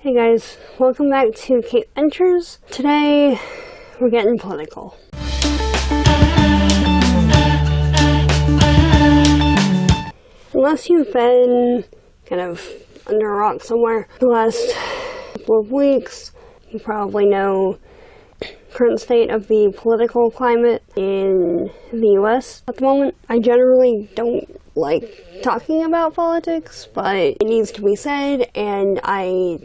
Hey guys, welcome back to Kate Ventures. Today, we're getting political. Unless you've been kind of under a rock somewhere the last couple of weeks, you probably know the current state of the political climate in the US at the moment. I generally don't like talking about politics, but it needs to be said, and I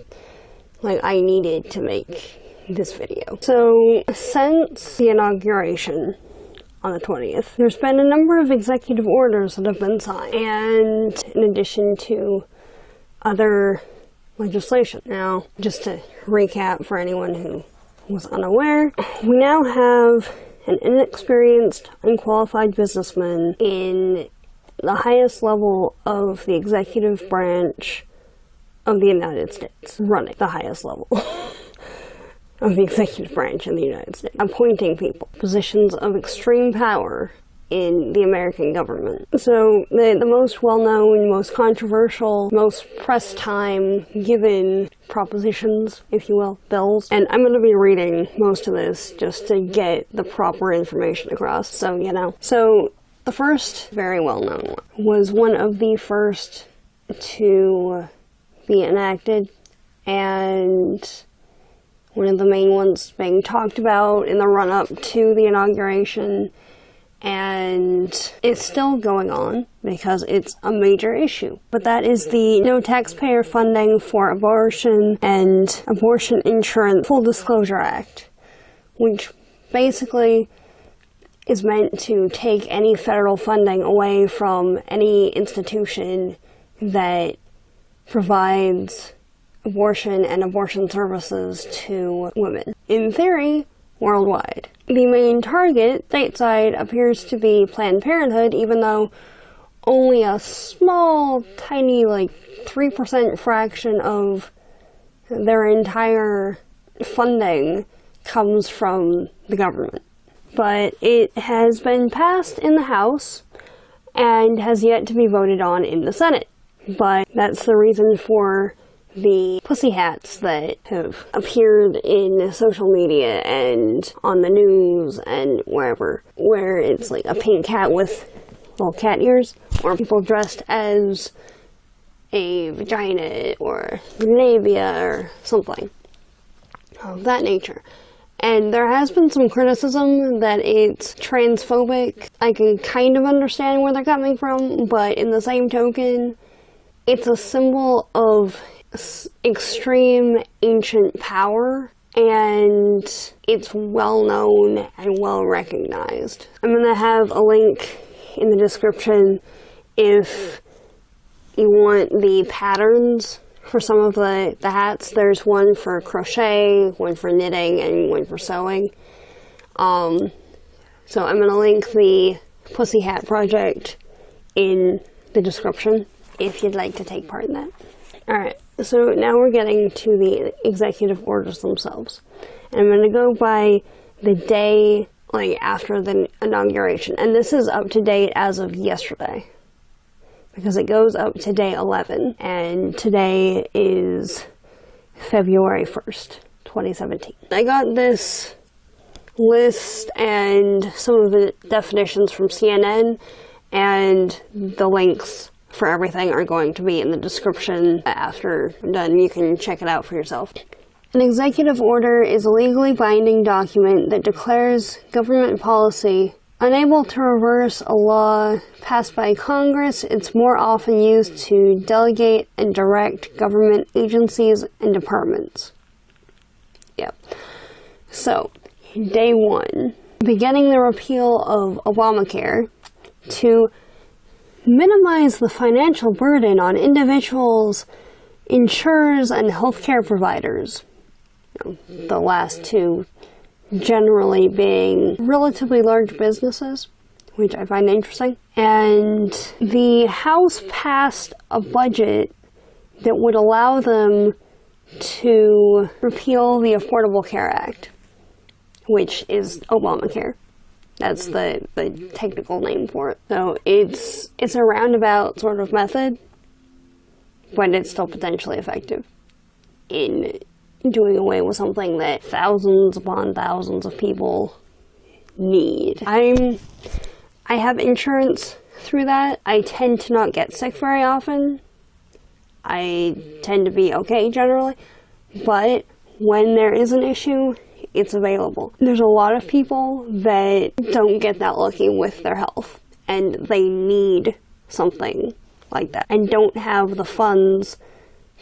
needed to make this video. So, since the inauguration on the 20th, there's been a number of executive orders that have been signed, and in addition to other legislation. Now, just to recap for anyone who was unaware, we now have an inexperienced, unqualified businessman in the highest level of the executive branch of the United States, running the highest level of the executive branch in the United States, appointing people, positions of extreme power in the American government. So the most well-known, most controversial, most press time given propositions, if you will, bills. And I'm going to be reading most of this just to get the proper information across, so you know. So the first very well-known one was one of the first to be enacted, and one of the main ones being talked about in the run-up to the inauguration, and it's still going on because it's a major issue. But that is the no taxpayer funding for abortion and abortion insurance full disclosure act, which basically is meant to take any federal funding away from any institution that provides abortion and abortion services to women, in theory, worldwide. The main target, stateside, appears to be Planned Parenthood, even though only a small, tiny, 3% fraction of their entire funding comes from the government. But it has been passed in the House and has yet to be voted on in the Senate. But that's the reason for the pussy hats that have appeared in social media and on the news and wherever, where it's like a pink cat with little cat ears, or people dressed as a vagina or labia or something of that nature. And there has been some criticism that it's transphobic. I can kind of understand where they're coming from, but in the same token, it's a symbol of extreme ancient power, and it's well known and well recognized. I'm going to have a link in the description if you want the patterns for some of the hats. There's one for crochet, one for knitting, and one for sewing. So I'm going to link the Pussy Hat Project in the description if you'd like to take part in that. Alright, so now we're getting to the executive orders themselves. And I'm going to go by the day, after the inauguration. And this is up to date as of yesterday, because it goes up to day 11, and today is February 1st, 2017. I got this list and some of the definitions from CNN, and the links for everything are going to be in the description after I'm done. You can check it out for yourself. An executive order is a legally binding document that declares government policy. Unable to reverse a law passed by Congress, it's more often used to delegate and direct government agencies and departments. Yep. So, day one, beginning the repeal of Obamacare to minimize the financial burden on individuals, insurers, and healthcare providers. The last two generally being relatively large businesses, which I find interesting. And the House passed a budget that would allow them to repeal the Affordable Care Act, which is Obamacare. That's the technical name for it. So it's a roundabout sort of method, but it's still potentially effective. in doing away with something that thousands upon thousands of people need. I have insurance through that. I tend to not get sick very often. I tend to be okay generally, but when there is an issue, it's available. There's a lot of people that don't get that lucky with their health, and they need something like that, and don't have the funds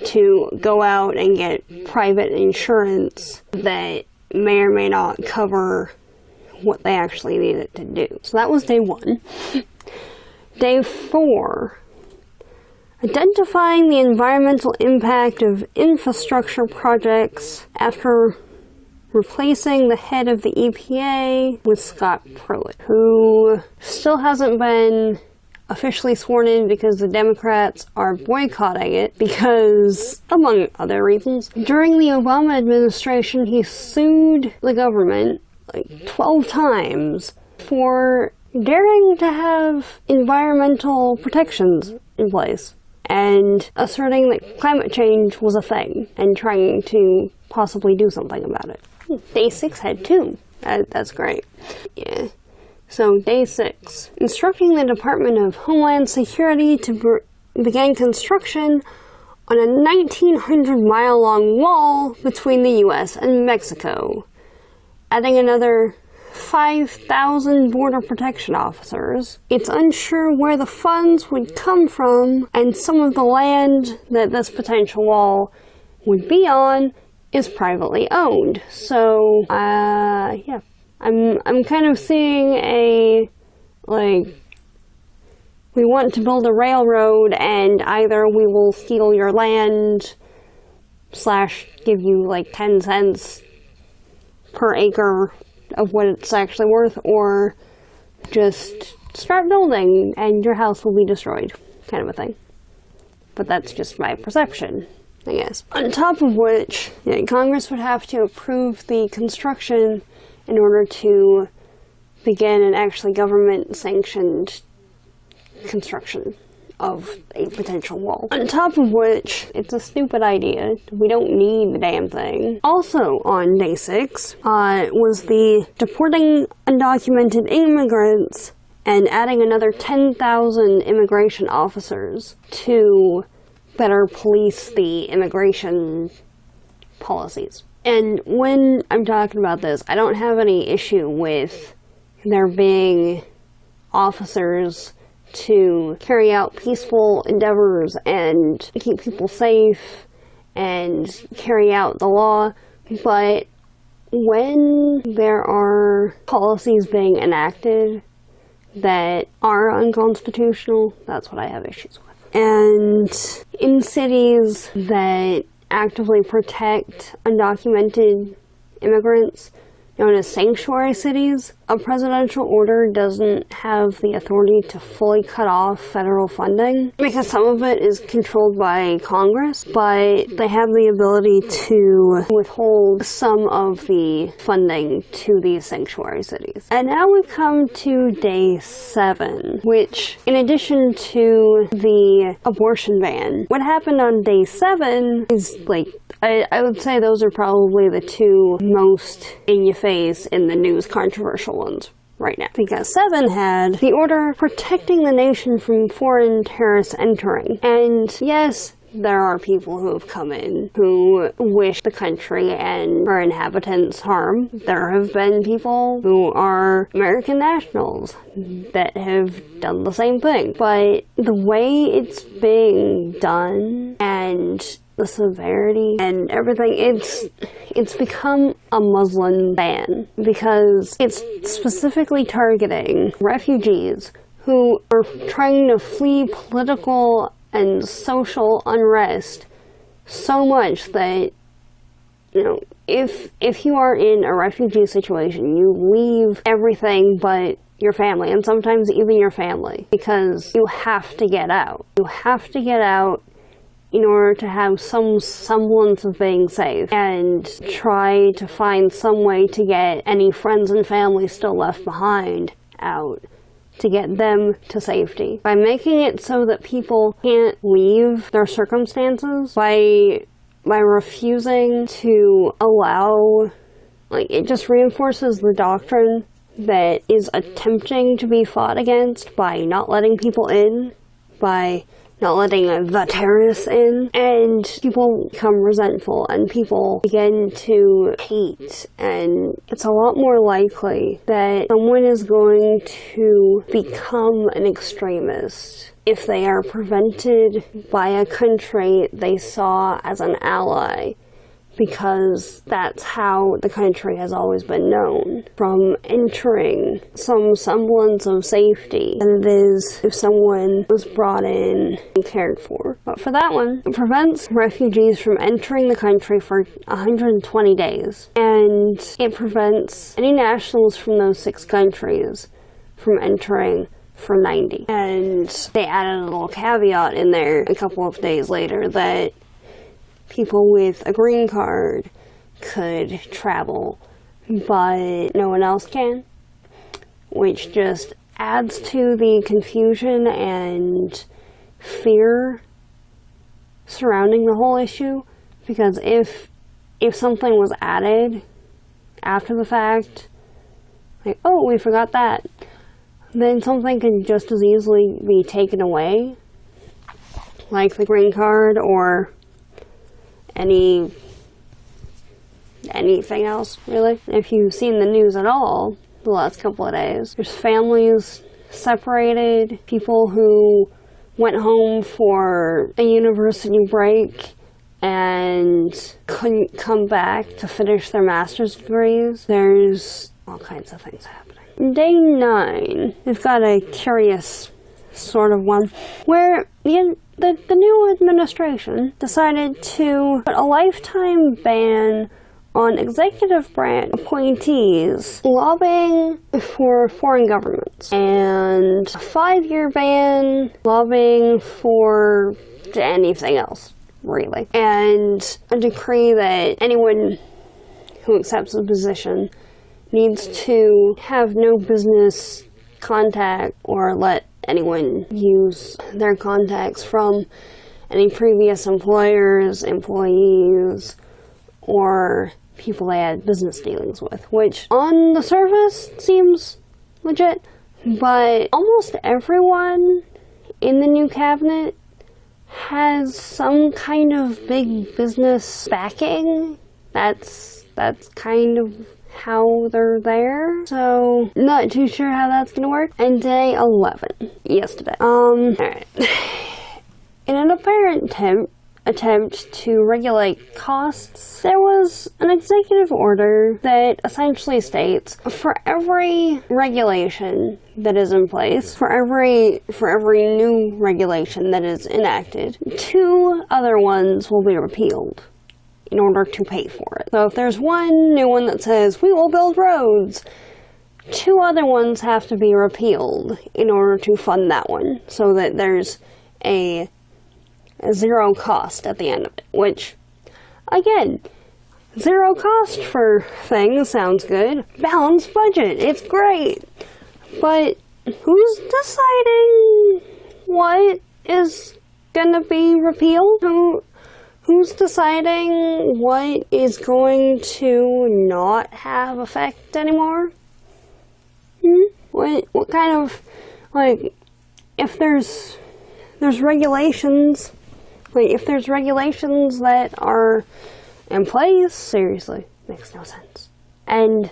to go out and get private insurance that may or may not cover what they actually need it to do. So that was day 1. Day 4, identifying the environmental impact of infrastructure projects after replacing the head of the EPA with Scott Pruitt, who still hasn't been officially sworn in because the Democrats are boycotting it because, among other reasons, during the Obama administration, he sued the government like 12 times for daring to have environmental protections in place and asserting that climate change was a thing and trying to possibly do something about it. Day 6 had 2. That's great. Yeah. So, day 6. Instructing the Department of Homeland Security to begin construction on a 1,900-mile-long wall between the U.S. and Mexico, adding another 5,000 border protection officers. It's unsure where the funds would come from, and some of the land that this potential wall would be on is privately owned. So, yeah. I'm kind of seeing a, like, we want to build a railroad and either we will steal your land / give you like 10 cents per acre of what it's actually worth, or just start building and your house will be destroyed, kind of a thing. But that's just my perception, I guess. On top of which, Congress would have to approve the construction in order to begin an actually government-sanctioned construction of a potential wall. On top of which, it's a stupid idea. We don't need the damn thing. Also on day 6 was the deporting undocumented immigrants and adding another 10,000 immigration officers to better police the immigration policies. And when I'm talking about this, I don't have any issue with there being officers to carry out peaceful endeavors and keep people safe and carry out the law, but when there are policies being enacted that are unconstitutional, that's what I have issues with. And in cities that actively protect undocumented immigrants, known as sanctuary cities, a presidential order doesn't have the authority to fully cut off federal funding because some of it is controlled by Congress, but they have the ability to withhold some of the funding to these sanctuary cities. And now we've come to day 7, which, in addition to the abortion ban, what happened on day 7 is like, I would say those are probably the 2 most in-your-face, in the news, controversial ones right now. Because 7 had the order protecting the nation from foreign terrorists entering. And yes, there are people who have come in who wish the country and her inhabitants harm. There have been people who are American nationals that have done the same thing. But the way it's being done and the severity and everything, it's become a Muslim ban because it's specifically targeting refugees who are trying to flee political and social unrest so much that, if you are in a refugee situation, you leave everything but your family, and sometimes even your family, because you have to get out. You have to get out in order to have some semblance of being safe and try to find some way to get any friends and family still left behind out, to get them to safety. By making it so that people can't leave their circumstances, by by refusing to allow, it just reinforces the doctrine that is attempting to be fought against by not letting people in, by not letting the terrorists in, and people become resentful and people begin to hate, and it's a lot more likely that someone is going to become an extremist if they are prevented by a country they saw as an ally, because that's how the country has always been known, from entering some semblance of safety than it is if someone was brought in and cared for. But for that one, it prevents refugees from entering the country for 120 days, and it prevents any nationals from those 6 countries from entering for 90. And they added a little caveat in there a couple of days later that people with a green card could travel, but no one else can, which just adds to the confusion and fear surrounding the whole issue, because if something was added after the fact, like, oh, we forgot that, then something could just as easily be taken away, like the green card or anything else, really. If you've seen the news at all the last couple of days, there's families separated, people who went home for a university break and couldn't come back to finish their master's degrees. There's all kinds of things happening. Day 9, we've got a curious sort of one where the new administration decided to put a lifetime ban on executive branch appointees lobbying for foreign governments, and a 5-year ban lobbying for anything else, really, and a decree that anyone who accepts the position needs to have no business contact or let anyone use their contacts from any previous employers, employees, or people they had business dealings with, which on the surface seems legit, but almost everyone in the new cabinet has some kind of big business backing. That's kind of how they're there, so not too sure how that's gonna work. And day 11, yesterday. Alright. In an apparent attempt to regulate costs, there was an executive order that essentially states for every regulation that is in place, for every new regulation that is enacted, 2 other ones will be repealed in order to pay for it. So if there's one new one that says, we will build roads, 2 other ones have to be repealed in order to fund that one, so that there's a 0 cost at the end of it, which, again, 0 cost for things sounds good. Balanced budget, it's great. But who's deciding what is gonna be repealed? Who's deciding what is going to not have effect anymore? What kind of, if there's regulations, if there's regulations that are in place, seriously, makes no sense. And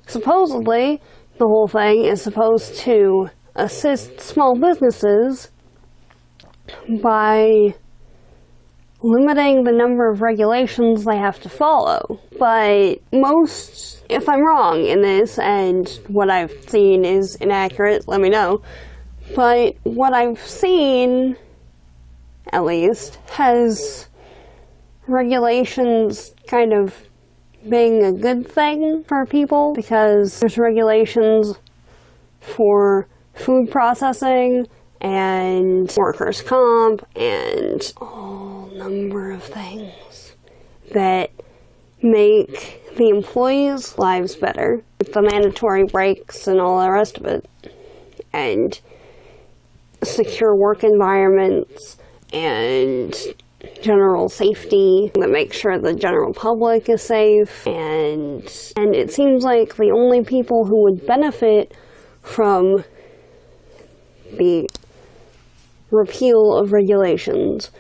supposedly, the whole thing is supposed to assist small businesses by limiting the number of regulations they have to follow. But most, if I'm wrong in this, and what I've seen is inaccurate, let me know, but what I've seen, at least, has regulations kind of being a good thing for people, because there's regulations for food processing and workers' comp and all number of things that make the employees' lives better, with the mandatory breaks and all the rest of it, and secure work environments, and general safety, that make sure the general public is safe, and it seems like the only people who would benefit from the repeal of regulations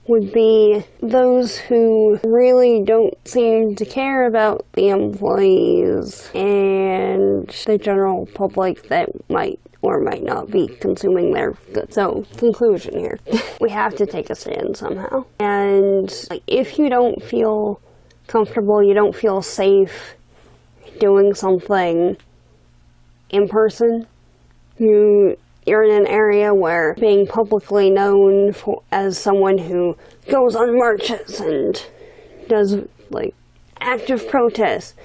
would be those who really don't seem to care about the employees and the general public that might or might not be consuming their goods. So, conclusion here. We have to take a stand somehow. And if you don't feel comfortable, you don't feel safe doing something in person, you're in an area where being publicly known as someone who goes on marches and does active protests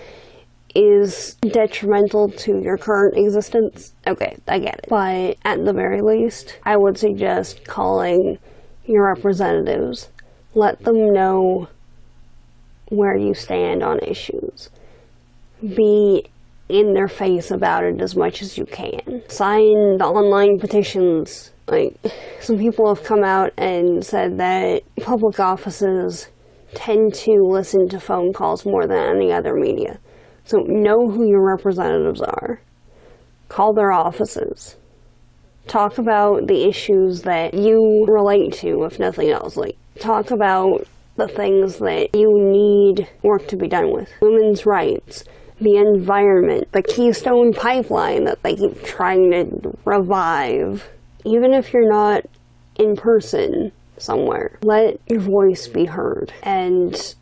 is detrimental to your current existence. Okay, I get it. But at the very least, I would suggest calling your representatives. Let them know where you stand on issues. Be in their face about it as much as you can. Sign the online petitions. Some people have come out and said that public offices tend to listen to phone calls more than any other media. So know who your representatives are. Call their offices. Talk about the issues that you relate to, if nothing else. Talk about the things that you need work to be done with. Women's rights, the environment, the Keystone Pipeline that they keep trying to revive. Even if you're not in person somewhere, let your voice be heard. And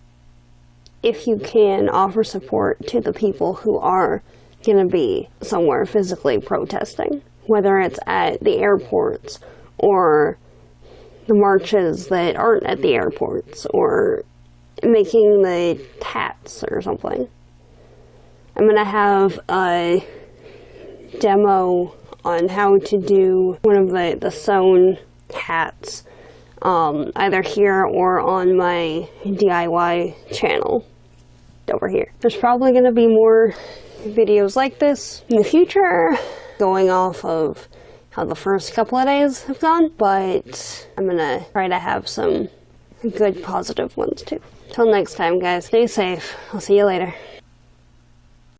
if you can, offer support to the people who are going to be somewhere physically protesting, whether it's at the airports or the marches that aren't at the airports or making the hats or something. I'm going to have a demo on how to do one of the sewn hats, either here or on my DIY channel over here. There's probably going to be more videos like this in the future, going off of how the first couple of days have gone, but I'm going to try to have some good positive ones too. Till next time, guys, stay safe. I'll see you later.